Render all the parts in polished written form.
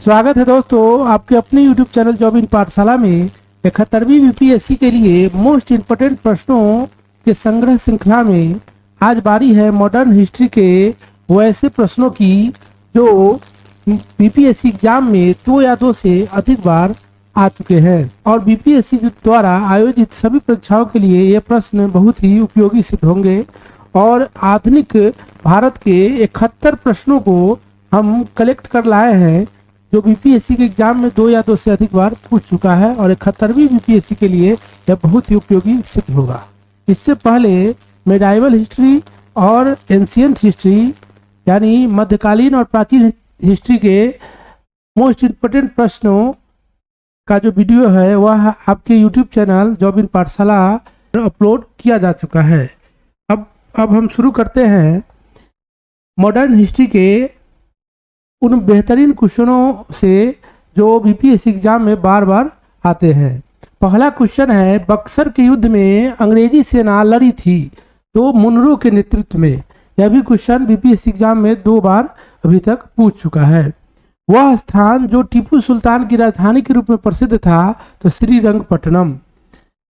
स्वागत है दोस्तों आपके अपने YouTube चैनल जॉब इन पाठशाला में 71वीं यूपीएससी के लिए मोस्ट इम्पोर्टेंट प्रश्नों के संग्रह श्रृंखला में आज बारी है मॉडर्न हिस्ट्री के वैसे प्रश्नों की जो बीपीएससी एग्जाम में 2 या 2 से अधिक बार आ चुके हैं और बीपीएससी द्वारा आयोजित सभी परीक्षाओं के लिए ये प्रश्न बहुत ही उपयोगी सिद्ध होंगे। और आधुनिक भारत के 71 प्रश्नों को हम कलेक्ट कर लाए हैं जो बीपीएससी के एग्जाम में 2 या 2 से अधिक बार पूछ चुका है और 71वीं बीपीएससी के लिए यह बहुत ही उपयोगी सिद्ध होगा। इससे पहले मेडाइवल हिस्ट्री और एंशिएंट हिस्ट्री यानी मध्यकालीन और प्राचीन हिस्ट्री के मोस्ट इम्पोर्टेंट प्रश्नों का जो वीडियो है वह आपके यूट्यूब चैनल जॉब इन पाठशाला पर अपलोड किया जा चुका है। अब हम शुरू करते हैं मॉडर्न हिस्ट्री के उन बेहतरीन क्वेश्चनों से जो बीपीएससी एग्जाम में बार बार आते हैं। पहला क्वेश्चन है, बक्सर के युद्ध में अंग्रेजी सेना लड़ी थी तो मुनरो के नेतृत्व में। यह भी क्वेश्चन बीपीएससी एग्जाम में 2 बार अभी तक पूछ चुका है। वह स्थान जो टीपू सुल्तान की राजधानी के रूप में प्रसिद्ध था तो श्रीरंगपट्टनम।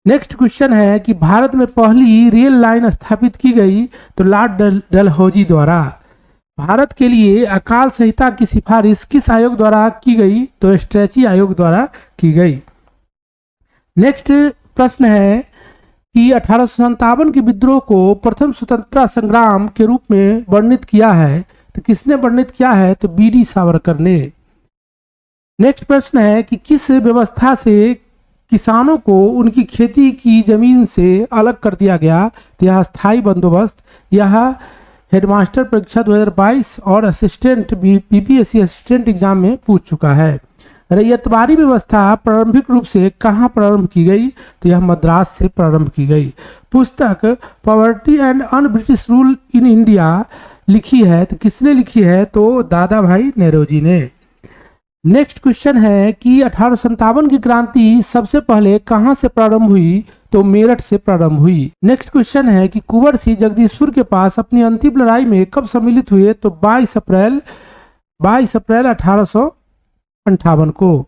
नेक्स्ट क्वेश्चन है कि भारत में पहली रेल लाइन स्थापित की गई तो लॉर्ड डलहौजी द्वारा। भारत के लिए अकाल संहिता की सिफारिश किस आयोग द्वारा की गई तो स्ट्रेची आयोग द्वारा की गई। नेक्स्ट प्रश्न है कि 1857 के विद्रोह को प्रथम स्वतंत्रता संग्राम के रूप में वर्णित किया है तो किसने वर्णित किया है तो बीडी सावरकर ने। नेक्स्ट प्रश्न है कि किस व्यवस्था से किसानों को उनकी खेती की जमीन से अलग कर दिया गया तो यह स्थायी बंदोबस्त। यह हेडमास्टर परीक्षा 2022 और असिस्टेंट बीपीएससी असिस्टेंट एग्जाम में पूछ चुका है। रैयतवारी व्यवस्था प्रारंभिक रूप से कहाँ प्रारंभ की गई तो यह मद्रास से प्रारंभ की गई। पुस्तक poverty and un British rule in India लिखी है तो किसने लिखी है तो दादा भाई नेहरूजी ने। नेक्स्ट क्वेश्चन है कि 1857 की क्रांति सबसे पहले कहां से प्रारंभ हुई तो मेरठ से प्रारंभ हुई। नेक्स्ट क्वेश्चन है कि कुंवर सिंह जगदीशपुर के पास अपनी अंतिम लड़ाई में कब सम्मिलित हुए तो 22 अप्रैल 1858 को।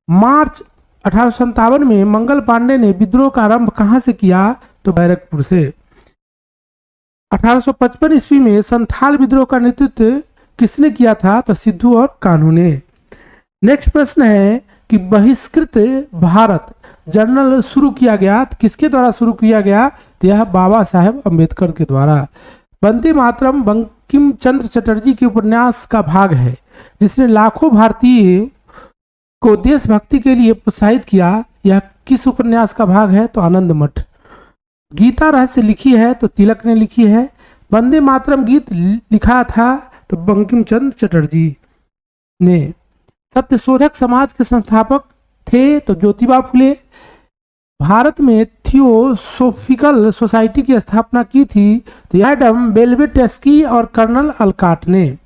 मार्च 1857 में मंगल पांडे ने विद्रोह का आरंभ कहां से किया तो बैरकपुर से। 1855 ईस्वी में संथाल विद्रोह का नेतृत्व किसने किया था तो सिद्धू और कान्हू ने। नेक्स्ट प्रश्न है कि बहिष्कृत भारत जर्नल शुरू किया गया तो किसके द्वारा शुरू किया गया तो यह बाबा साहेब अम्बेडकर के द्वारा। वंदे मातरम बंकिम चंद्र चटर्जी के उपन्यास का भाग है जिसने लाखों भारतीय को देशभक्ति के लिए प्रोत्साहित किया। यह किस उपन्यास का भाग है तो आनंद मठ। गीता रहस्य लिखी है तो तिलक ने लिखी है। वंदे मातरम गीत लिखा था तो बंकिम चंद्र चटर्जी ने। सत्यशोधक समाज के संस्थापक थे तो ज्योतिबा फुले। भारत में थियोसोफिकल सोसाइटी की स्थापना की थी तो एडम बेल्वेटेस्की और कर्नल अलकाट ने।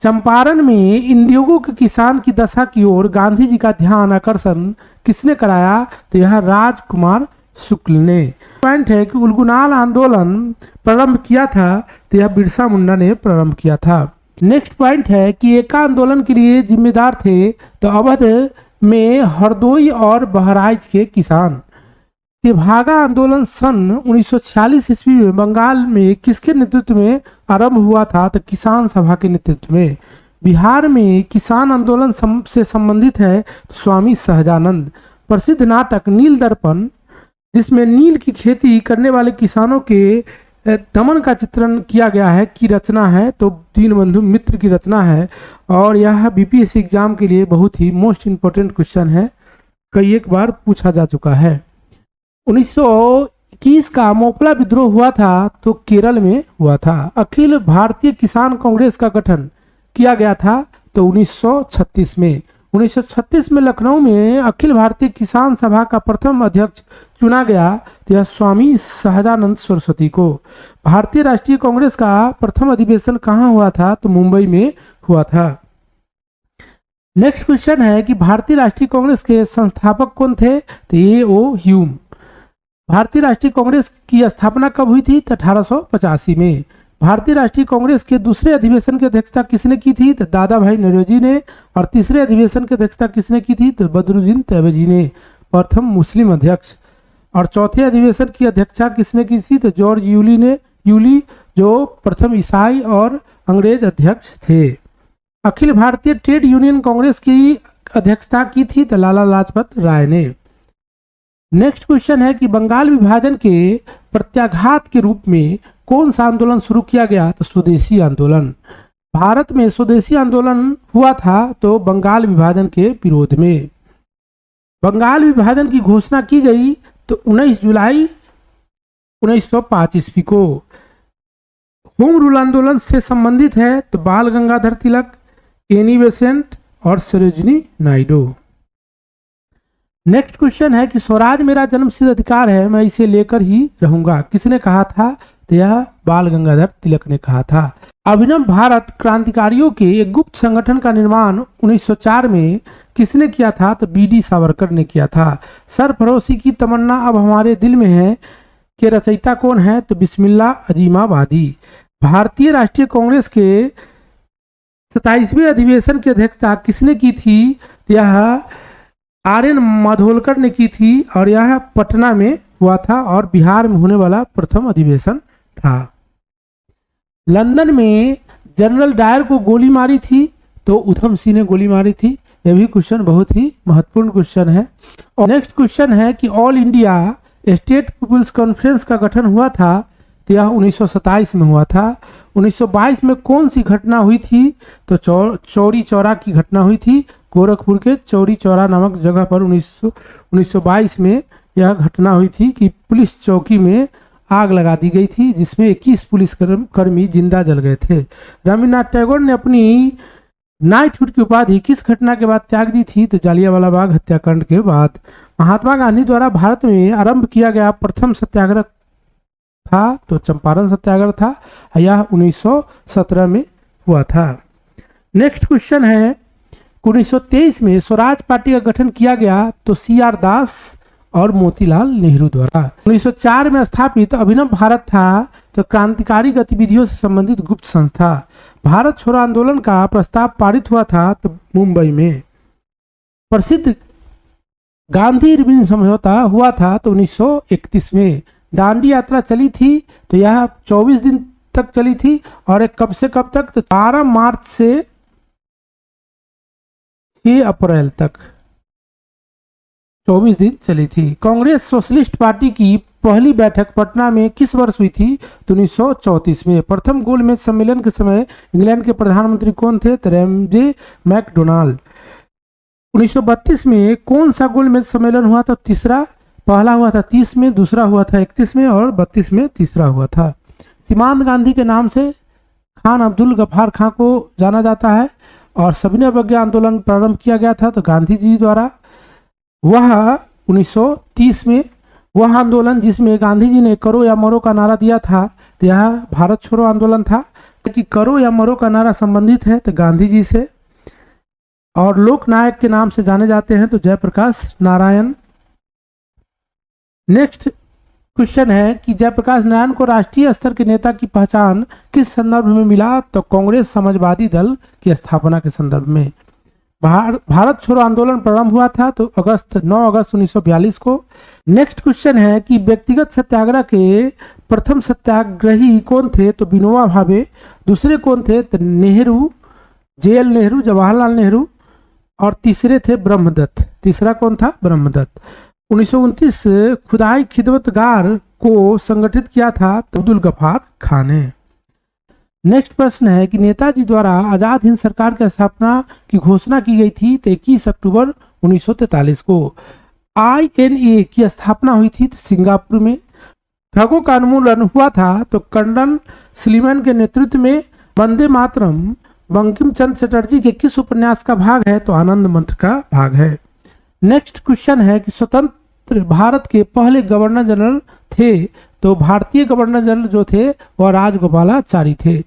चंपारण में इंडिगो के किसान की दशा की ओर गांधी जी का ध्यान आकर्षण किसने कराया तो यह राजकुमार शुक्ल ने। पॉइंट है कि उलगुनाल आंदोलन प्रारंभ किया था तो यह बिरसा मुंडा ने प्रारंभ किया था। नेक्स्ट पॉइंट है कि एका आंदोलन के लिए जिम्मेदार थे तो अवध में हरदोई और बहराइच के किसान। तेभागा आंदोलन सन 1946 ईस्वी में बंगाल में किसके नेतृत्व में आरंभ हुआ था तो किसान सभा के नेतृत्व में। बिहार में किसान आंदोलन से संबंधित है तो स्वामी सहजानंद। प्रसिद्ध नाटक नील दर्पण जिसमें नील की खेती करने वाले किसानों के दमन का चित्रण किया गया है की रचना है तो दीनबंधु मित्र की रचना है। और यह बीपीएससी एग्जाम के लिए बहुत ही मोस्ट इम्पोर्टेंट क्वेश्चन है, कई एक बार पूछा जा चुका है। 1921 का मोपला विद्रोह हुआ था तो केरल में हुआ था। अखिल भारतीय किसान कांग्रेस का गठन किया गया था तो 1936 में। 1936 में लखनऊ में अखिल भारतीय किसान सभा का प्रथम अध्यक्ष चुना गया तो यह स्वामी सहजानंद सरस्वती को। भारतीय राष्ट्रीय कांग्रेस का प्रथम अधिवेशन कहाँ हुआ था तो मुंबई में हुआ था। नेक्स्ट क्वेश्चन है कि भारतीय राष्ट्रीय कांग्रेस के संस्थापक कौन थे तो ए.ओ. ह्यूम। भारतीय राष्ट्रीय कांग्रेस की स्थापना कब हुई थी तो 1885 में। भारतीय राष्ट्रीय कांग्रेस के दूसरे अधिवेशन की अध्यक्षता किसने की थी? तो दादा भाई नौरोजी ने। और तीसरे अधिवेशन की अध्यक्षता किसने की थी? तो बदरुद्दीन तैयबजी ने, प्रथम मुस्लिम अध्यक्ष। और चौथे अधिवेशन की अध्यक्षता किसने की थी? तो जॉर्ज यूली ने, यूली जो प्रथम ईसाई और अंग्रेज अध्यक्ष थे। अखिल भारतीय ट्रेड यूनियन कांग्रेस की अध्यक्षता की थी? तो लाला लाजपत राय ने। नेक्स्ट क्वेश्चन है कि बंगाल विभाजन के प्रत्याघात के रूप में कौन सा आंदोलन शुरू किया गया? तो स्वदेशी आंदोलन। भारत में स्वदेशी आंदोलन हुआ था तो बंगाल विभाजन के विरोध में। बंगाल विभाजन की घोषणा की गई तो 19 जुलाई 1905 ईस्वी को। होम रूल आंदोलन से संबंधित है तो बाल गंगाधर तिलक, एनी बेसेंट और सरोजिनी नायडू। नेक्स्ट क्वेश्चन है कि स्वराज मेरा जन्मसिद्ध अधिकार है, मैं इसे लेकर ही रहूंगा, किसने कहा था? तो यह बाल गंगाधर तिलक ने कहा था। अभिनव भारत क्रांतिकारियों के एक गुप्त संगठन का निर्माण 1904 में किसने किया था? तो बीडी सावरकर ने किया था। सरफरोशी की तमन्ना अब हमारे दिल में है के रचयिता कौन है? तो बिस्मिल्लाह अजीमाबादी। भारतीय राष्ट्रीय कांग्रेस के 27वें अधिवेशन की अध्यक्षता किसने की थी? यह आर.एन. माधोलकर ने की थी और यह पटना में हुआ था और बिहार में होने वाला प्रथम अधिवेशन था। लंदन में जनरल डायर को गोली मारी थी तो उधम सिंह ने गोली मारी थी। यह भी क्वेश्चन बहुत ही महत्वपूर्ण क्वेश्चन है। और नेक्स्ट क्वेश्चन है कि All India State People's Conference का गठन हुआ था तो यह 1927 में हुआ था। 1922 में कौन सी घटना हुई थी? तो चौरी चौरा की घटना हुई थी। गोरखपुर के चौरी चौरा नामक जगह पर 1922 में यह घटना हुई थी कि पुलिस चौकी में आग लगा दी गई थी जिसमें 21 पुलिसकर्मी जिंदा जल गए थे। रविन्द्रनाथ टैगोर ने अपनी नाइटहुड की उपाधि किस घटना के बाद त्याग दी थी? तो जालियांवाला बाग हत्याकांड के बाद। महात्मा गांधी द्वारा भारत में आरंभ किया गया प्रथम सत्याग्रह था तो चंपारण सत्याग्रह था, यह 1917 में हुआ था। नेक्स्ट क्वेश्चन है 1923 में स्वराज पार्टी का गठन किया गया तो सी.आर. दास और मोतीलाल नेहरू द्वारा। 1904 में स्थापित अभिनव भारत था तो क्रांतिकारी गतिविधियों से संबंधित गुप्त संस्था। भारत छोड़ो आंदोलन का प्रस्ताव पारित हुआ था तो मुंबई में। प्रसिद्ध गांधी इरविन समझौता हुआ था तो 1931 में। दांडी यात्रा चली थी तो यह 24 दिन तक चली थी और एक कब से कब तक? तो 12 मार्च से 6 अप्रैल तक 24 दिन चली थी। कांग्रेस सोशलिस्ट पार्टी की पहली बैठक पटना में किस वर्ष हुई थी? तो 1934 में। प्रथम गोलमेज सम्मेलन के समय इंग्लैंड के प्रधानमंत्री कौन थे? तो रैमजे मैकडोनाल्ड। 1932 में कौन सा गोलमेज सम्मेलन हुआ था? तीसरा। पहला हुआ था 30 में, दूसरा हुआ था 31 में और 32 में तीसरा हुआ था। सीमांत गांधी के नाम से खान अब्दुल गफ्फार खां को जाना जाता है और सविनय अवज्ञा आंदोलन प्रारंभ किया गया था तो गांधी जी द्वारा। वह 1930 में वह आंदोलन जिसमें गांधी जी ने करो या मरो का नारा दिया था तो यह भारत छोड़ो आंदोलन था। कि करो या मरो का नारा संबंधित है तो गांधी जी से और लोक नायक के नाम से जाने जाते हैं तो जयप्रकाश नारायण। नेक्स्ट क्वेश्चन है कि जयप्रकाश नारायण को राष्ट्रीय स्तर के नेता की पहचान किस संदर्भ में मिला? तो कांग्रेस समाजवादी दल की स्थापना के संदर्भ में। भारत छोड़ो आंदोलन प्रारंभ हुआ था तो 9 अगस्त 1942 को। नेक्स्ट क्वेश्चन है कि व्यक्तिगत सत्याग्रह के प्रथम सत्याग्रही कौन थे? तो विनोबा भावे। दूसरे कौन थे? तो नेहरू, जे.एल. नेहरू, जवाहरलाल नेहरू। और तीसरे थे ब्रह्मदत्त। तीसरा कौन था? ब्रह्मदत्त। 1929 खुदाई खिदमतगार को संगठित किया था तो अब्दुल गफ्फार खान ने। नेक्स्ट प्रश्न है कि नेताजी द्वारा आजाद हिंद सरकार की स्थापना की घोषणा की गई थी तो 21 अक्टूबर 1943 को। INA की स्थापना हुई थी तो सिंगापुर में। ठगों का उन्मूलन हुआ था तो कर्नल सलीमन के नेतृत्व में। वंदे मातरम बंकिम चंद्र चटर्जी के किस उपन्यास का भाग है? तो आनंद मठ का भाग है। नेक्स्ट क्वेश्चन है कि स्वतंत्र भारत के पहले गवर्नर जनरल थे तो भारतीय गवर्नर जनरल जो थे वह राजगोपालाचारी थे।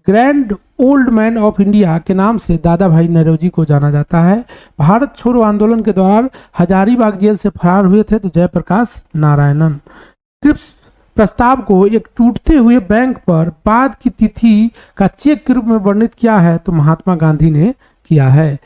Grand old man of India के नाम से दादा भाई नौरोजी को जाना जाता है। भारत छोड़ो आंदोलन के दौरान हजारीबाग जेल से फरार हुए थे तो जयप्रकाश नारायणन। क्रिप्स प्रस्ताव को एक टूटते हुए बैंक पर बाद की तिथि का चेक के रूप में वर्णित किया है? तो महात्मा गांधी ने किया है।